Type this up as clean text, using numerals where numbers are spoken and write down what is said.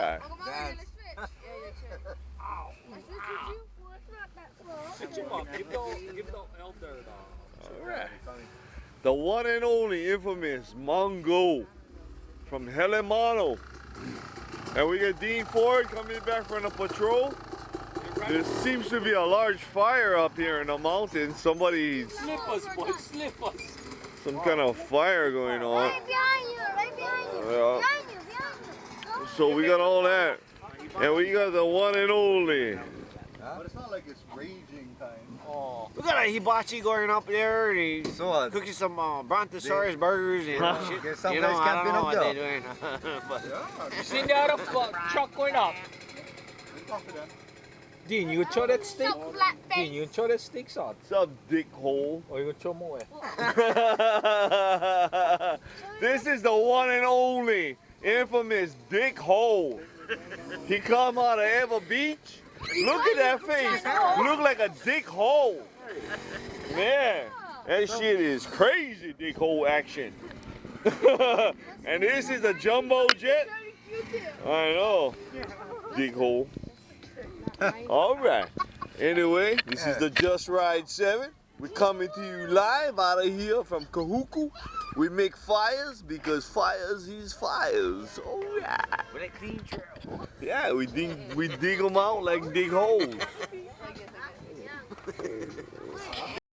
right. All right. The one and only infamous Mongo from Helemano. And we got Dean Ford coming back from the patrol. There seems to be a large fire up here in the mountains. Somebody's... Slip us, boy, slip us. Some kind of fire going on. Right behind you, right behind you. Behind you, behind you. So we got all that. And we got the one and only. But it's not like it's raging time. Oh. We got a hibachi going up there. And he's So cooking some Brontosaurus burgers and shit. Guess some You know, guys I can't don't know be what up they're doing. But You seen the other truck going up? Dean, you throw that stick? So flat Dean, you throw that sticks out? What's up, dick hole? Or you gonna throw them away? This is the one and only infamous Dick Hole. He come out of Eva Beach. Look at that face. Look like a dick hole. Man, that shit is crazy, dick hole action. And this is a jumbo jet. I know, dick hole. All right. Anyway, this is the Just Ride 7. We're coming to you live out of here from Kahuku. We make fires because fires is fires. All right. with a clean trail. Yeah, we dig them out like dig holes.